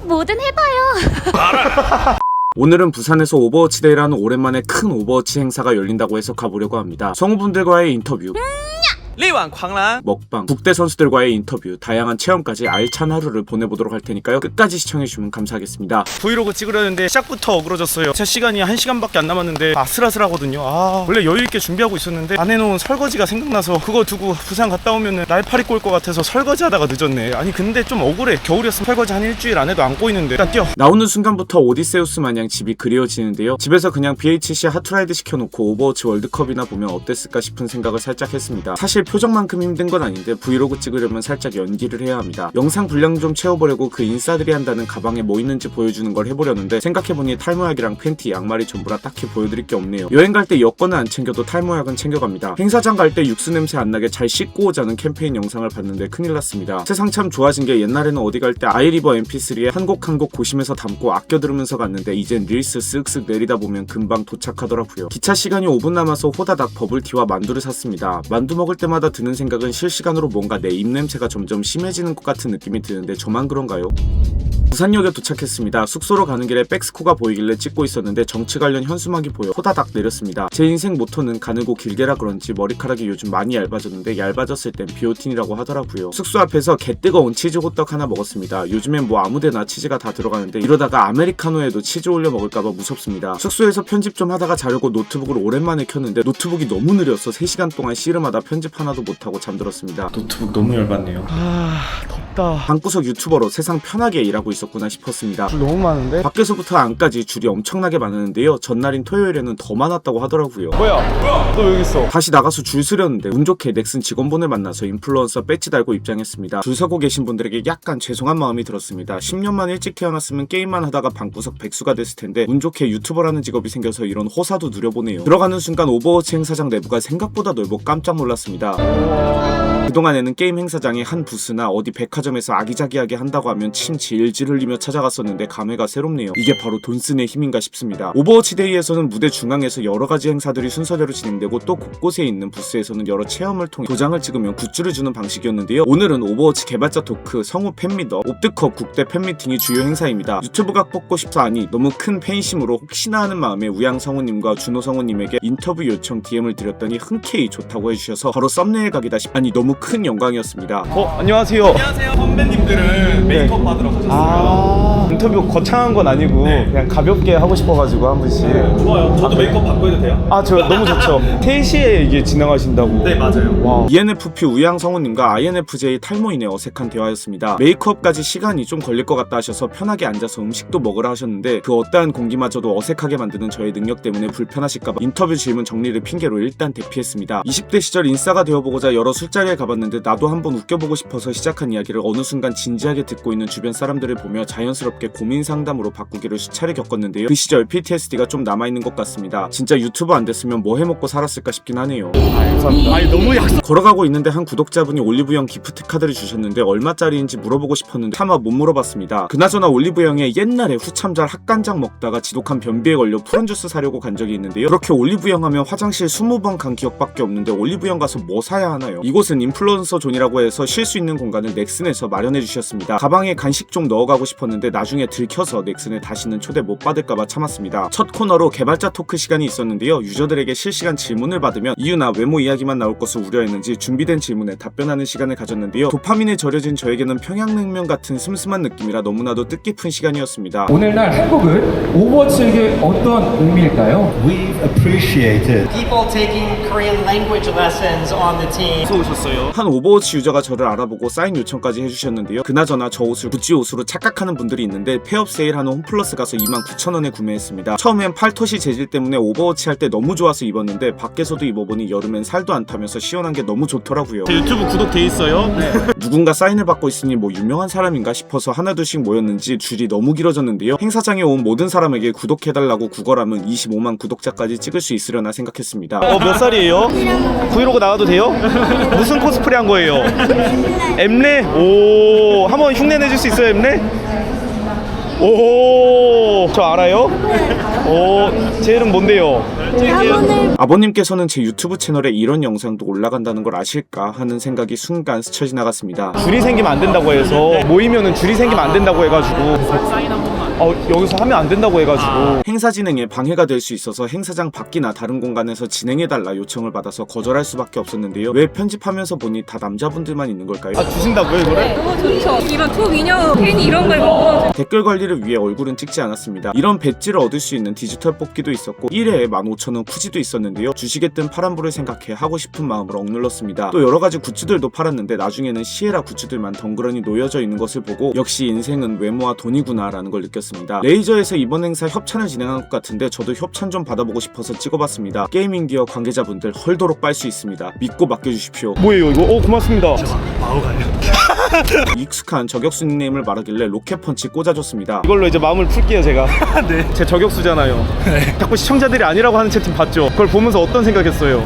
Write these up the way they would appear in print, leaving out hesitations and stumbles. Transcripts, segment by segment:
뭐든 해봐요. 오늘은 부산에서 오버워치데이라는 오랜만에 큰 오버워치 행사가 열린다고 해서 가보려고 합니다. 성우분들과의 인터뷰, 리완 광란 먹방, 국대 선수들과의 인터뷰, 다양한 체험까지 알찬 하루를 보내보도록 할 테니까요. 끝까지 시청해주시면 감사하겠습니다. 브이로그 찍으려는데 시작부터 어그러졌어요. 제 시간이 1시간밖에 안 남았는데 아슬아슬하거든요. 원래 여유있게 준비하고 있었는데 안 해놓은 설거지가 생각나서 그거 두고 부산 갔다 오면은 날파리 꼴 것 같아서 설거지 하다가 늦었네. 아니 근데 좀 억울해. 겨울이었으면 설거지 한 일주일 안 해도 안 꼬이는데. 일단 뛰어. 나오는 순간부터 오디세우스 마냥 집이 그리워지는데요. 집에서 그냥 BHC 하트라이드 시켜놓고 오버워치 월드컵이나 보면 어땠을까 싶은 생각을 살짝 했습니다. 사실 표정만큼 힘든 건 아닌데 브이로그 찍으려면 살짝 연기를 해야 합니다. 영상 분량 좀 채워보려고 그 인싸들이 한다는 가방에 뭐 있는지 보여주는 걸 해보려는데 생각해보니 탈모약이랑 팬티, 양말이 전부라 딱히 보여드릴 게 없네요. 여행 갈 때 여권은 안 챙겨도 탈모약은 챙겨갑니다. 행사장 갈 때 육수 냄새 안 나게 잘 씻고 오자는 캠페인 영상을 봤는데 큰일 났습니다. 세상 참 좋아진 게 옛날에는 어디 갈 때 아이리버 mp3에 한 곡 한 곡 고심해서 담고 아껴 들으면서 갔는데 이젠 릴스 쓱쓱 내리다 보면 금방 도착하더라고요. 기차 시간이 5분 남아서 호다닥 버블티와 만두를 샀습니다. 만두 먹을 때마다 드는 생각은 실시간으로 뭔가 내 입냄새가 점점 심해지는 것 같은 느낌이 드는데 저만 그런가요? 부산역에 도착했습니다. 숙소로 가는 길에 백스코가 보이길래 찍고 있었는데 정치 관련 현수막이 보여 호다닥 내렸습니다. 제 인생 모토는 가늘고 길게라 그런지 머리카락이 요즘 많이 얇아졌는데 얇아졌을 땐 비오틴이라고 하더라고요. 숙소 앞에서 개뜨거운 치즈 호떡 하나 먹었습니다. 요즘엔 뭐 아무데나 치즈가 다 들어가는데 이러다가 아메리카노에도 치즈 올려 먹을까봐 무섭습니다. 숙소에서 편집 좀 하다가 자려고 노트북을 오랜만에 켰는데 노트북이 너무 느려서 3시간 동안 씨름하다 편집 하나도 못하고 잠들었습니다. 노트북 너무 열받네요. 덥다. 방구석 유튜버로 세상 편하게 일하고 있었구나 싶었습니다. 줄 너무 많은데? 밖에서부터 안까지 줄이 엄청나게 많았는데요. 전날인 토요일에는 더 많았다고 하더라고요. 뭐야? 너 여기 있어. 다시 나가서 줄 서려는데 운 좋게 넥슨 직원분을 만나서 인플루언서 배지 달고 입장했습니다. 줄 서고 계신 분들에게 약간 죄송한 마음이 들었습니다. 10년만 일찍 태어났으면 게임만 하다가 방구석 백수가 됐을 텐데 운 좋게 유튜버라는 직업이 생겨서 이런 호사도 누려보네요. 들어가는 순간 오버워치 행사장 내부가 생각보다 넓어 깜짝 놀랐습니다. 그동안에는 게임 행사장의 한 부스나 어디 백화점에서 아기자기하게 한다고 하면 침 질질 흘리며 찾아갔었는데 감회가 새롭네요. 이게 바로 돈 쓰는 힘인가 싶습니다. 오버워치 데이에서는 무대 중앙에서 여러가지 행사들이 순서대로 진행되고 또 곳곳에 있는 부스에서는 여러 체험을 통해 도장을 찍으면 굿즈를 주는 방식이었는데요. 오늘은 오버워치 개발자 토크, 성우 팬미더, 옵드컵 국대 팬미팅이 주요 행사입니다. 유튜브각 뽑고 싶어 하니 너무 큰 팬심으로 혹시나 하는 마음에 우양 성우님과 준호 성우님에게 인터뷰 요청 DM을 드렸더니 흔쾌히 좋다고 해주셔서 바로 썸네일 각이다 싶으니 너무 큰 영광이었습니다. 안녕하세요. 안녕하세요. 선배님들은 메이크업 받으러 가셨어요. 인터뷰 거창한 건 아니고 그냥 가볍게 하고 싶어가지고 한 분씩. 좋아요. 저도 메이크업 받고 해도 돼요? 저 너무 좋죠. 3시에 이게 진행하신다고. 네, 맞아요. 와. ENFP 우양 성우님과 INFJ 탈모인의 어색한 대화였습니다. 메이크업까지 시간이 좀 걸릴 것 같다 하셔서 편하게 앉아서 음식도 먹으라 하셨는데 그 어떠한 공기마저도 어색하게 만드는 저의 능력 때문에 불편하실까봐 인터뷰 질문 정리를 핑계로 일단 대피했습니다. 20대 시절 인싸가 되어보고자 여러 술자리에 가봤는데 나도 한번 웃겨보고 싶어서 시작한 이야기를 어느 순간 진지하게 듣고 있는 주변 사람들을 보며 자연스럽게 고민 상담으로 바꾸기를 수차례 겪었는데요. 그 시절 PTSD가 좀 남아있는 것 같습니다. 진짜 유튜버 안 됐으면 뭐 해먹고 살았을까 싶긴 하네요. 감사합니다. 너무 약속. 걸어가고 있는데 한 구독자분이 올리브영 기프트 카드를 주셨는데 얼마짜리인지 물어보고 싶었는데 차마 못 물어봤습니다. 그나저나 올리브영에 옛날에 후참잘 핫간장 먹다가 지독한 변비에 걸려 푸른 주스 사려고 간 적이 있는데요. 그렇게 올리브영 하면 화장실 20번 간 기억밖에 없는데 올리브영 가서 뭐 사야 하나요? 이곳은 인플루언서 존이라고 해서 쉴 수 있는 공간을 넥슨에서 마련해 주셨습니다. 가방에 간식 좀 넣어가고 싶었는데 나중에 들켜서 넥슨에 다시는 초대 못 받을까봐 참았습니다. 첫 코너로 개발자 토크 시간이 있었는데요. 유저들에게 실시간 질문을 받으면 이유나 외모 이야기만 나올 것을 우려했는지 준비된 질문에 답변하는 시간을 가졌는데요. 도파민에 절여진 저에게는 평양냉면 같은 슴슴한 느낌이라 너무나도 뜻깊은 시간이었습니다. 오늘날 한국은 오버워치에게 어떤 의미일까요? We've appreciated people taking Korean language lessons on the team. 어서 오셨어요. 한 오버워치 유저가 저를 알아보고 사인 요청까지 해주셨는데요. 그나저나 저 옷을 구찌 옷으로 착각하는 분들이 있는데 폐업 세일하는 홈플러스 가서 29,000원에 구매했습니다. 처음엔 팔토시 재질 때문에 오버워치 할 때 너무 좋아서 입었는데 밖에서도 입어보니 여름엔 살도 안 타면서 시원한 게 너무 좋더라고요. 제 유튜브 구독돼 있어요? 네. 누군가 사인을 받고 있으니 뭐 유명한 사람인가 싶어서 하나둘씩 모였는지 줄이 너무 길어졌는데요. 행사장에 온 모든 사람에게 구독해달라고 구걸하면 25만 구독자까지 찍을 수 있으려나 생각했습니다. 몇 살이에요? 브이로그 나가도 돼요? 무슨 코스프레 한 거예요? 엠레? 오, 한번 흉내 내줄 수 있어요, 엠레? 오, 저 알아요? 오, 제 이름 뭔데요? 아버님께서는 제 유튜브 채널에 이런 영상도 올라간다는 걸 아실까 하는 생각이 순간 스쳐 지나갔습니다. 줄이 생기면 안 된다고 해서 모이면은 줄이 생기면 안 된다고 해가지고 여기서 하면 안 된다고 해가지고 행사 진행에 방해가 될 수 있어서 행사장 밖이나 다른 공간에서 진행해달라 요청을 받아서 거절할 수밖에 없었는데요. 왜 편집하면서 보니 다 남자분들만 있는 걸까요? 주신다고요 이거를? 너무 좋죠. 이런 초미녀 괜히 이런 걸 먹어. 댓글 관리를 위해 얼굴은 찍지 않았습니다. 이런 배지를 얻을 수 있는 디지털 뽑기도 있었고 1회에 15,000원 쿠지도 있었는데요. 주식에 뜬 파란불을 생각해 하고 싶은 마음을 억눌렀습니다. 또 여러가지 굿즈들도 팔았는데 나중에는 시에라 굿즈들만 덩그러니 놓여져 있는 것을 보고 역시 인생은 외모와 돈이구나 라는 걸 느꼈습니다. 레이저에서 이번 행사 협찬을 진행한 것 같은데 저도 협찬 좀 받아보고 싶어서 찍어봤습니다. 게이밍 기어 관계자분들 헐도록 빨 수 있습니다. 믿고 맡겨주십시오. 뭐예요 이거? 고맙습니다. 익숙한 저격수 닉네임을 말하길래 로켓펀치 꽂아줬습니다. 이걸로 이제 마음을 풀게요 제가. 네. 제 저격수잖아요. 네. 자꾸 시청자들이 아니라고 하는 채팅 봤죠? 그걸 보면서 어떤 생각했어요?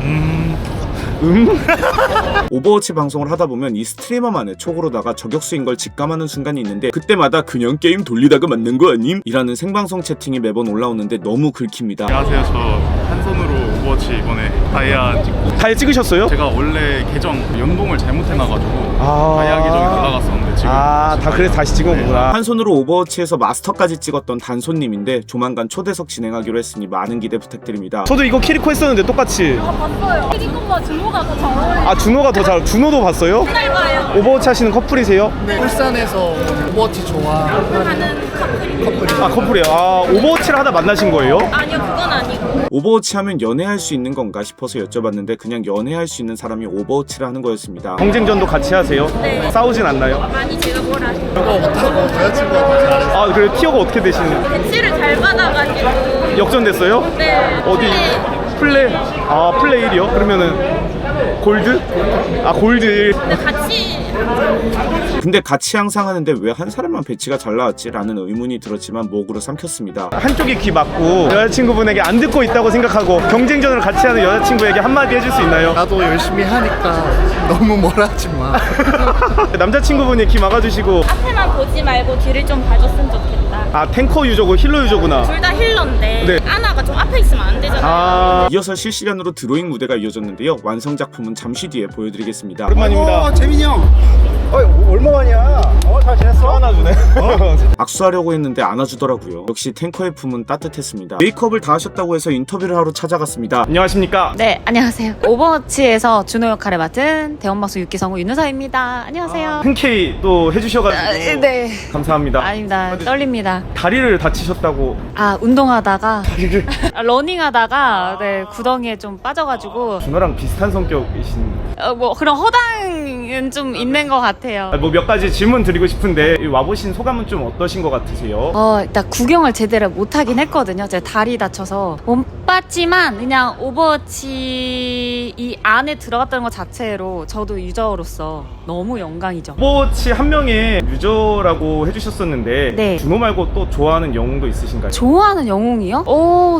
오버워치 방송을 하다 보면 이 스트리머만의 촉으로다가 저격수인 걸 직감하는 순간이 있는데 그때마다 그냥 게임 돌리다가 맞는 거 아님? 이라는 생방송 채팅이 매번 올라오는데 너무 긁힙니다. 안녕하세요. 저 한 손으로 오버워치 이번에 다이아 찍고 다 찍으셨어요? 제가 원래 계정 연동을 잘못해놔가지고 다이아 계정이 올라갔었는데 지금 다 그래서 다시 찍은 거구나. 한 손으로 오버워치에서 마스터까지 찍었던 단손님인데 조만간 초대석 진행하기로 했으니 많은 기대 부탁드립니다. 저도 이거 키리코 했었는데 똑같이. 봤어요. 키리코가 준호가 더 잘 어울려. 준호가 더 잘. 준호도 봤어요? 잘 봐요. 오버워치 하시는 커플이세요? 울산에서 오버워치 하는 커플이. 커플이에요. 오버워치를 하다 만나신 거예요? 아니요, 그건 아니고. 오버워치 하면 연애할 수 있는 건가 싶어서 여쭤봤는데 그냥 연애할 수 있는 사람이 오버워치를 하는 거였습니다. 경쟁전도 같이 하세요? 네. 싸우진 않나요? 많이 제가 뭘 아시죠? 그거 못하고 여자친구가 더 잘했어. 그래 티어가 어떻게 되시는? 배치를 잘 받아가지고. 역전됐어요? 네. 어디? 플레이? 플레이 1이요? 그러면은 골드? 골드. 근데 같이 항상 하는데 왜 한 사람만 배치가 잘 나왔지? 라는 의문이 들었지만 목으로 삼켰습니다. 한쪽이 귀 막고 여자친구분에게 안 듣고 있다고 생각하고 경쟁전을 같이 하는 여자친구에게 한마디 해줄 수 있나요? 나도 열심히 하니까 너무 뭐라 하지 마. 남자친구분이 귀 막아주시고 앞에만 보지 말고 뒤를 좀 봐줬으면 좋겠다. 탱커 유저고 힐러 유저구나. 둘 다 힐러인데 네. 아나가 좀 앞에 있으면 안 되잖아요. 이어서 실시간으로 드로잉 무대가 이어졌는데요. 완성 작품은 잠시 뒤에 보여드리겠습니다. 오랜만입니다. 재민이 형. 얼마만이야? 잘 지냈어? 안아주네. 악수하려고 했는데 안아주더라고요. 역시 탱커의 품은 따뜻했습니다. 메이크업을 다 하셨다고 해서 인터뷰를 하러 찾아갔습니다. 안녕하십니까? 네, 안녕하세요. 오버워치에서 준호 역할을 맡은 대원방송 6기성우 윤우사입니다. 안녕하세요. 흔쾌히 또 해주셔가지고 네. 감사합니다. 아닙니다. 떨립니다. 다리를 다치셨다고. 운동하다가 러닝하다가 구덩이에 좀 빠져가지고 준호랑 비슷한 성격이신. 그런 허당은 좀 있는 것 같아요. 몇 가지 질문 드리고 싶은데 와보신 소감은 좀 어떠신 것 같으세요? 일단 구경을 제대로 못하긴 했거든요. 제가 다리 다쳐서 못 봤지만 그냥 오버워치 이 안에 들어갔다는 것 자체로 저도 유저로서 너무 영광이죠. 오버워치 한 명의 유저라고 해주셨었는데 네. 준호 말고 또 좋아하는 영웅도 있으신가요? 좋아하는 영웅이요?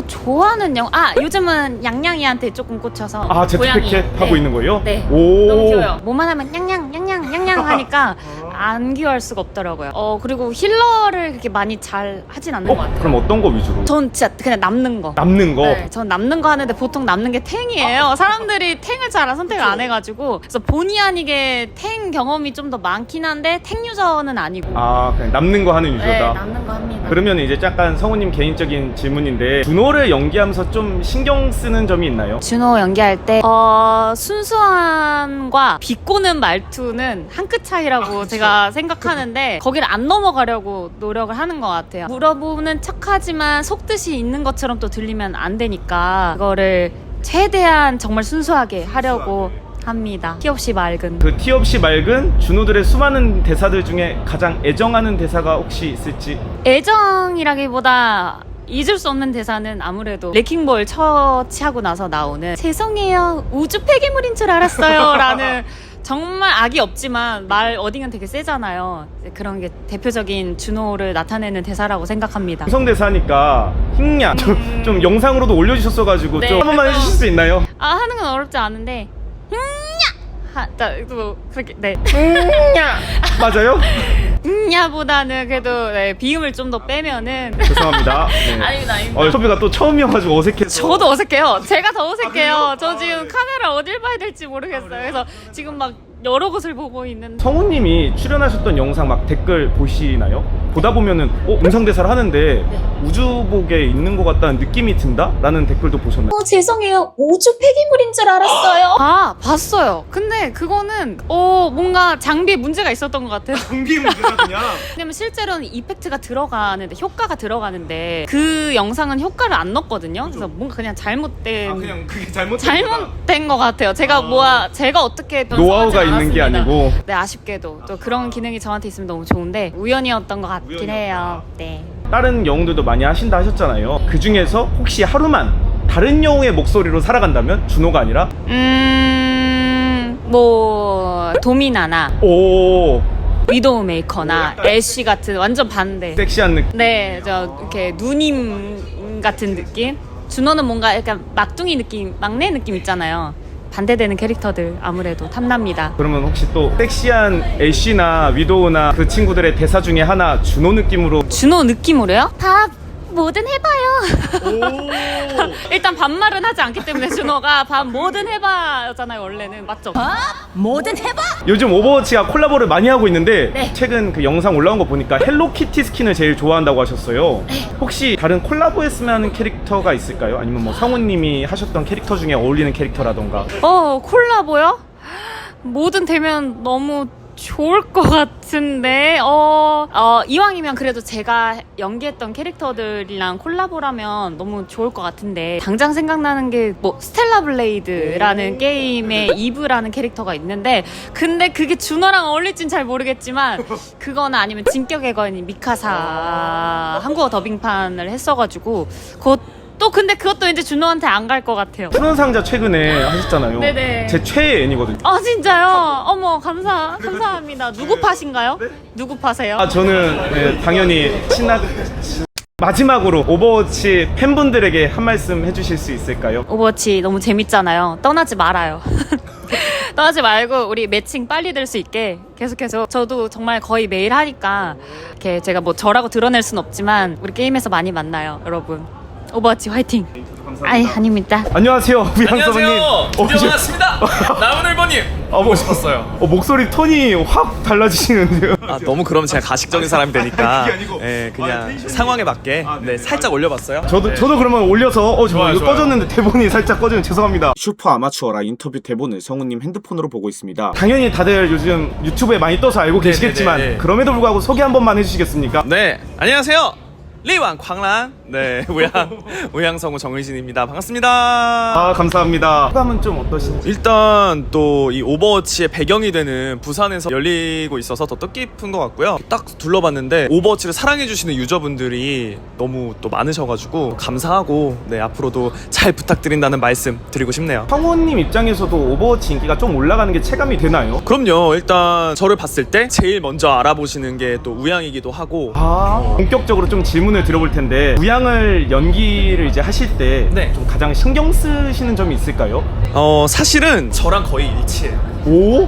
좋아하는 영웅. 요즘은 양양이한테 조금 꽂혀서. 제트패켓 하고 있는 거예요? 네. 오. 너무 귀여워요. 뭐만 하면 냥냥 하니까 안 귀여울 수가 없더라고요. 그리고 힐러를 그렇게 많이 잘 하진 않는 것 같아요. 그럼 어떤 거 위주로? 전 진짜 그냥 남는 거. 남는 거? 네, 전 남는 거 하는데 보통 남는 게 탱이에요. 사람들이 탱을 잘 선택을 안 해가지고. 그래서 본의 아니게 탱 경험이 좀 더 많긴 한데 탱 유저는 아니고. 그냥 남는 거 하는 유저다. 네, 남는 거 합니다. 그러면 이제 약간 성우님 개인적인 질문인데 준호를 연기하면서 좀 신경 쓰는 점이 있나요? 준호 연기할 때 순수함과 비꼬는 말투는 한 끗 차이라고 제가 생각하는데 거기를 안 넘어가려고 노력을 하는 것 같아요. 물어보는 척하지만 속뜻이 있는 것처럼 또 들리면 안 되니까 그거를 최대한 정말 순수하게 하려고 합니다. 티 없이 맑은. 그 티 없이 맑은 준호들의 수많은 대사들 중에 가장 애정하는 대사가 혹시 있을지? 애정이라기보다 잊을 수 없는 대사는 아무래도 레킹볼 처치하고 나서 나오는 죄송해요 우주 폐기물인 줄 알았어요 라는 정말 악이 없지만 말 어딩은 되게 세잖아요. 그런 게 대표적인 준호를 나타내는 대사라고 생각합니다. 음성 대사니까 힝냐 좀 영상으로도 올려주셨어가지고 네, 좀 한 번만 그래서- 해주실 수 있나요? 하는 건 어렵지 않은데 또 그렇게 네 맞아요? 야보다는 그래도 네, 비음을 좀 더 빼면은 죄송합니다. 네. 아닙니다. 인터뷰가 또 처음이어가지고 어색해서. 저도 어색해요. 제가 더 어색해요. 저 지금 카메라 어딜 봐야 될지 모르겠어요. 그래서 지금 막 여러 곳을 보고 있는데. 성우님이 출연하셨던 영상 막 댓글 보시나요? 보다 보면은 음성대사를 하는데 우주복에 있는 것 같다는 느낌이 든다? 라는 댓글도 보셨나요? 죄송해요. 우주 폐기물인 줄 알았어요. 아, 봤어요. 근데 그거는 뭔가 장비에 문제가 있었던 것 같아요. 장비 문제가 그냥. 왜냐면 실제로는 이펙트가 들어가는데, 효과가 들어가는데 그 영상은 효과를 안 넣었거든요. 그래서 뭔가 그냥 잘못된 그냥 그게 잘못된 것 같아요. 제가 제가 어떻게 노하우가 있는 게 아니고. 네, 아쉽게도 또 그런 기능이 저한테 있으면 너무 좋은데 우연이었던 것 같긴 해요. 네. 다른 영웅들도 많이 하신다 하셨잖아요. 그 중에서 혹시 하루만 다른 영웅의 목소리로 살아간다면? 준호가 아니라? 뭐 도미나나 오, 위도우 메이커나 애쉬 같은 완전 반대. 섹시한 느낌. 네, 저 이렇게 누님 같은 느낌. 준호는 뭔가 약간 막둥이 느낌, 막내 느낌 있잖아요. 반대되는 캐릭터들 아무래도 탐납니다. 그러면 혹시 또 섹시한 애쉬나 위도우나 그 친구들의 대사 중에 하나 준호 느낌으로. 준호 느낌으로요? 밥 뭐든 해봐요. 일단 반말은 하지 않기 때문에 준호가 밥 뭐든 해봐였잖아요 원래는. 맞죠? 뭐든 해봐. 요즘 오버워치가 콜라보를 많이 하고 있는데 네. 최근 그 영상 올라온 거 보니까 헬로키티 스킨을 제일 좋아한다고 하셨어요. 혹시 다른 콜라보했으면 하는 캐릭터가 있을까요? 아니면 뭐 성우님이 하셨던 캐릭터 중에 어울리는 캐릭터라던가. 콜라보요? 뭐든 되면 너무 좋을 것 같은데 이왕이면 그래도 제가 연기했던 캐릭터들이랑 콜라보라면 너무 좋을 것 같은데 당장 생각나는 게 뭐 스텔라 블레이드라는 게임의 이브라는 캐릭터가 있는데 근데 그게 준호랑 어울릴진 잘 모르겠지만 그거는 아니면 진격의 거인 미카사 한국어 더빙판을 했어가지고 근데 그것도 이제 준호한테 안 갈 것 같아요. 푸른 상자 최근에 하셨잖아요. 네네. 제 최애 애니거든요. 아 진짜요? 어머 감사합니다. 누구 파신가요? 누구 파세요? 저는 네, 당연히 마지막으로 오버워치 팬분들에게 한 말씀 해주실 수 있을까요? 오버워치 너무 재밌잖아요. 떠나지 말아요. 떠나지 말고 우리 매칭 빨리 될 수 있게 계속해서 저도 정말 거의 매일 하니까 이렇게 제가 뭐 저라고 드러낼 순 없지만 우리 게임에서 많이 만나요 여러분. 오버워치 화이팅. 아이 아닙니다. 안녕하세요 우양 안녕하세요. 선배님. 드디어 반갑습니다. 남은 1번님 보고 싶었어요. 목소리 톤이 확 달라지시는데요. 너무 그러면 제가 가식적인 사람이 되니까 그게 아니고. 그냥 상황에 맞게 살짝 올려봤어요. 저도 그러면 올려서 좋아요, 이거 좋아요. 꺼졌는데 대본이 살짝 꺼지면 죄송합니다. 슈퍼 아마추어라 인터뷰 대본을 성우님 핸드폰으로 보고 있습니다. 당연히 다들 요즘 유튜브에 많이 떠서 알고 계시겠지만 네네네. 그럼에도 불구하고 소개 한 번만 해주시겠습니까? 네, 안녕하세요. 리왕 광란 우양성우 정의진입니다. 반갑습니다. 감사합니다. 소감은 좀 어떠신지? 일단 또 이 오버워치의 배경이 되는 부산에서 열리고 있어서 더 뜻깊은 것 같고요. 딱 둘러봤는데 오버워치를 사랑해주시는 유저분들이 너무 또 많으셔가지고 감사하고 앞으로도 잘 부탁드린다는 말씀 드리고 싶네요. 성우님 입장에서도 오버워치 인기가 좀 올라가는 게 체감이 되나요? 그럼요. 일단 저를 봤을 때 제일 먼저 알아보시는 게 또 우양이기도 하고. 본격적으로 좀 질문을 드려볼 텐데 우양을 연기를 이제 하실 때 좀 가장 신경 쓰시는 점이 있을까요? 사실은 저랑 거의 일치해요. 오?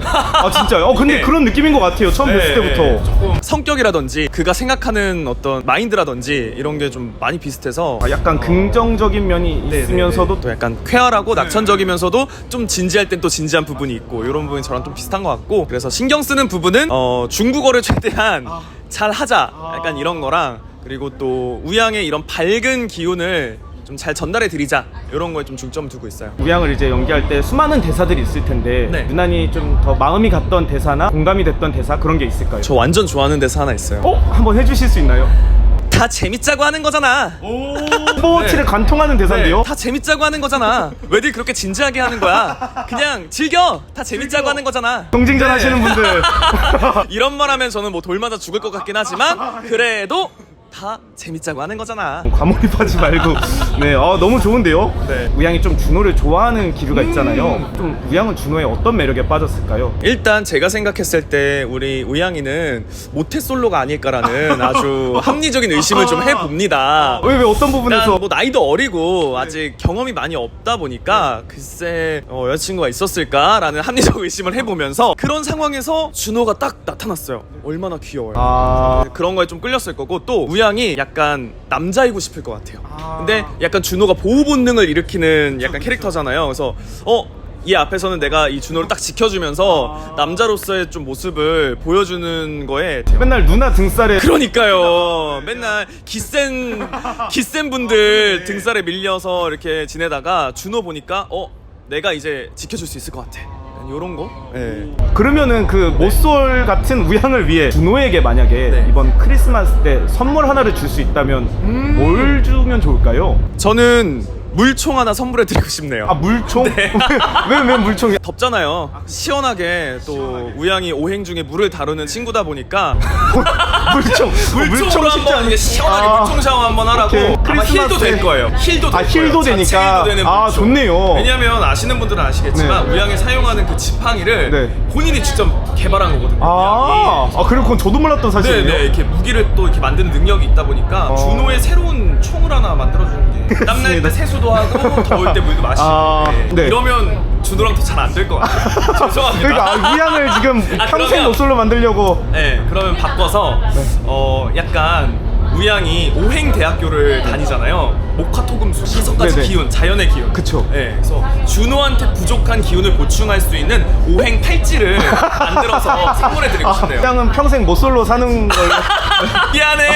진짜요? 근데 네. 그런 느낌인 것 같아요. 처음 뵀을 때부터. 조금 성격이라든지 그가 생각하는 어떤 마인드라든지 이런 게 좀 많이 비슷해서 약간 긍정적인 면이 있으면서도 또 약간 쾌활하고 낙천적이면서도 좀 진지할 땐 또 진지한 부분이 있고 이런 부분이 저랑 좀 비슷한 것 같고 그래서 신경 쓰는 부분은 중국어를 최대한 잘 하자 약간 이런 거랑 그리고 또 우양의 이런 밝은 기운을 좀 잘 전달해 드리자 이런 거에 좀 중점 두고 있어요. 우양을 이제 연기할 때 수많은 대사들이 있을 텐데 네. 유난히 좀 더 마음이 갔던 대사나 공감이 됐던 대사 그런 게 있을까요? 저 완전 좋아하는 대사 하나 있어요. 한번 해주실 수 있나요? 다 재밌자고 하는 거잖아. 오버워치를 관통하는 대사인데요? 다 재밌자고 하는 거잖아. 왜들 그렇게 진지하게 하는 거야? 그냥 즐겨. 다 재밌자고 하는 거잖아. 경쟁전 하시는 분들 이런 말 하면 저는 뭐 돌 맞아 죽을 것 같긴 하지만 그래도 다 재밌자고 하는 거잖아. 과몰입하지 말고. 네, 너무 좋은데요? 네. 우양이 좀 준호를 좋아하는 기류가 있잖아요. 좀 우양은 준호의 어떤 매력에 빠졌을까요? 일단 제가 생각했을 때 우리 우양이는 모태솔로가 아닐까라는 아주 합리적인 의심을 좀 해봅니다. 왜 어떤 부분에서? 일단 뭐 나이도 어리고 아직 경험이 많이 없다 보니까 글쎄 여자친구가 있었을까라는 합리적 의심을 해보면서 그런 상황에서 준호가 딱 나타났어요. 얼마나 귀여워요. 그런 거에 좀 끌렸을 거고, 또 우양이 약간 남자이고 싶을 것 같아요. 근데 약간 준호가 보호 본능을 일으키는 약간 캐릭터잖아요. 그래서 이 앞에서는 내가 이 준호를 딱 지켜주면서 남자로서의 좀 모습을 보여주는 거에 맨날 누나 등살에. 그러니까요. 맨날 기센 분들 등살에 밀려서 이렇게 지내다가 준호 보니까 내가 이제 지켜줄 수 있을 것 같아. 요런 거? 네. 그러면은 그 모쏠 같은 우양을 위해 준호에게 만약에 이번 크리스마스 때 선물 하나를 줄 수 있다면 뭘 주면 좋을까요? 저는 물총 하나 선물해 드리고 싶네요. 물총? 네. 왜 물총이? 덥잖아요. 시원하게 또 우양이 오행 중에 물을 다루는 친구다 보니까 물총으로 한번 이게 시원하게 물총 샤워 한번 하라고. 아마 힐도 될 거예요. 힐도 될 거예요. 힐도 되니까. 힐도 되는 물총. 좋네요. 왜냐면 아시는 분들은 아시겠지만 우양이 사용하는 그 지팡이를 본인이 직접 개발한 거거든요. 그리고 그건 저도 몰랐던 사실이에요. 네, 이렇게 무기를 또 이렇게 만드는 능력이 있다 보니까 준호의 새로운 총을 하나 만들어주는 게 땀날 때 세수도 하고 더울 때 물도 마시고. 네. 이러면 준호랑 더 잘 안 될 것 같아요. 죄송합니다. 그러니까 우양을 지금 평생 그러면- 모쏠로 만들려고. 네, 그러면 바꿔서 약간 우양이 오행대학교를 다니잖아요. 목화토금수 5가지 네네. 기운, 자연의 기운. 그쵸. 네, 그래서 준호한테 부족한 기운을 보충할 수 있는 오행 팔찌를 만들어서 선물해드리고 싶네요. 우양은 평생 모쏠로 사는 걸. 미안해.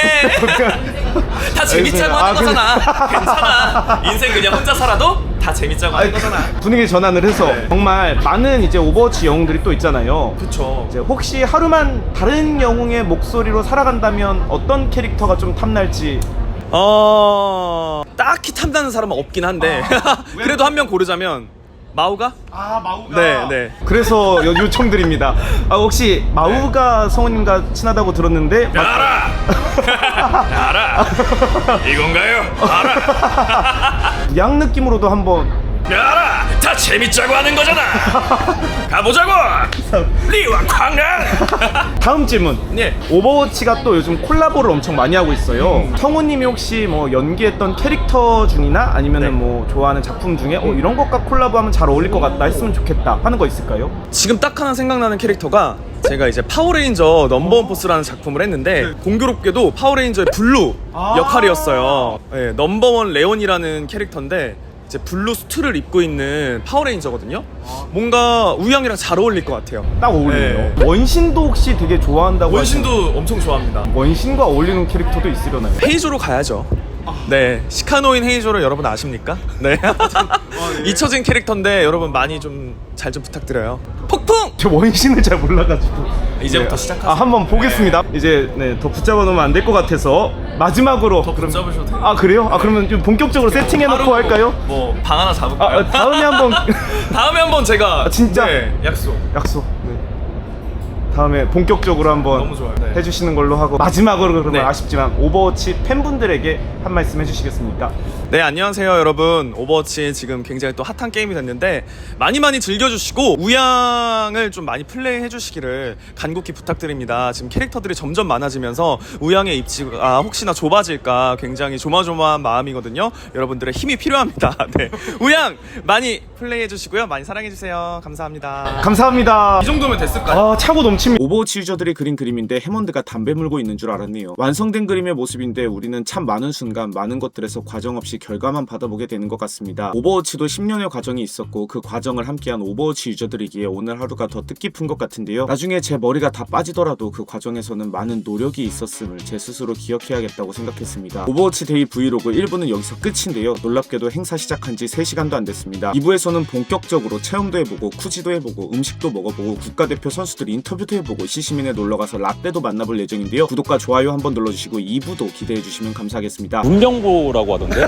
다 재밌자고 하는 거잖아. 괜찮아. 인생 그냥 혼자 살아도 다 재밌자고 하는 거잖아. 분위기 전환을 해서 정말 많은 이제 오버워치 영웅들이 또 있잖아요. 그쵸. 이제 혹시 하루만 다른 영웅의 목소리로 살아간다면 어떤 캐릭터가 좀 탐날지. 딱히 탐나는 사람은 없긴 한데 그래도 한 명 고르자면 마우가? 마우가. 네. 그래서 요청드립니다. 혹시 마우가 성우님과 친하다고 들었는데. 알아. 알아. 이건가요? 알아. 양 느낌으로도 한번. 알아. 다 재밌자고 하는 거잖아. 가보자고. 리와 광란. 다음 질문. 네. 오버워치가 또 요즘 콜라보를 엄청 많이 하고 있어요. 성우님이 혹시 뭐 연기했던 캐릭터 중이나 아니면은 뭐 좋아하는 작품 중에 이런 것과 콜라보하면 잘 어울릴 것 같다, 했으면 좋겠다 하는 거 있을까요? 지금 딱 하나 생각나는 캐릭터가, 제가 이제 파워레인저 넘버원 포스라는 작품을 했는데 공교롭게도 파워레인저의 블루 역할이었어요. 네, 넘버원 레온이라는 캐릭터인데 이제 블루 수트를 입고 있는 파워레인저거든요. 뭔가 우양이랑 잘 어울릴 것 같아요. 딱 어울리네요. 원신도 혹시 되게 좋아한다고. 원신도 엄청 좋아합니다. 원신과 어울리는 캐릭터도 있으려나요? 헤이조로 가야죠. 네, 시카노인 헤이조를 여러분 아십니까? 네. 잊혀진 캐릭터인데 여러분 많이 좀 잘 좀 부탁드려요. 폭풍! 저 원신을 잘 몰라가지고. 이제부터 시작하세요. 한번 보겠습니다. 이제 더 붙잡아 놓으면 안 될 것 같아서 마지막으로. 더 붙잡으셔도 돼요. 그래요? 그러면 좀 본격적으로 세팅해놓고 할까요? 뭐 방 하나 잡을까요? 다음에 한번. 다음에 한번 제가 진짜? 네, 약속. 네. 다음에 본격적으로 한번 너무 좋아요. 네. 해주시는 걸로 하고, 마지막으로 그러면 네. 아쉽지만 오버워치 팬분들에게 한 말씀 해주시겠습니까? 네, 안녕하세요 여러분. 오버워치 지금 굉장히 또 핫한 게임이 됐는데 많이 즐겨주시고 우양을 좀 많이 플레이 해주시기를 간곡히 부탁드립니다. 지금 캐릭터들이 점점 많아지면서 우양의 입지가 혹시나 좁아질까 굉장히 조마조마한 마음이거든요. 여러분들의 힘이 필요합니다. 네, 우양 많이 플레이 해주시고요, 많이 사랑해주세요. 감사합니다. 감사합니다. 이 정도면 됐을까요? 차고 넘칩니다. 오버워치 유저들이 그린 그림인데 해먼드가 담배 물고 있는 줄 알았네요. 완성된 그림의 모습인데 우리는 참 많은 순간 많은 것들에서 과정 없이 결과만 받아보게 되는 것 같습니다. 오버워치도 10년의 과정이 있었고 그 과정을 함께한 오버워치 유저들이기에 오늘 하루가 더 뜻깊은 것 같은데요. 나중에 제 머리가 다 빠지더라도 그 과정에서는 많은 노력이 있었음을 제 스스로 기억해야겠다고 생각했습니다. 오버워치 데이 브이로그 1부는 여기서 끝인데요. 놀랍게도 행사 시작한 지 3시간도 안 됐습니다. 2부에서는 본격적으로 체험도 해보고 쿠지도 해보고 음식도 먹어보고 국가대표 선수들 인터뷰도 해보고 시시민에 놀러가서 라떼도 만나볼 예정인데요. 구독과 좋아요 한번 눌러주시고 2부도 기대해주시면 감사하겠습니다. 문경보라고 하던데?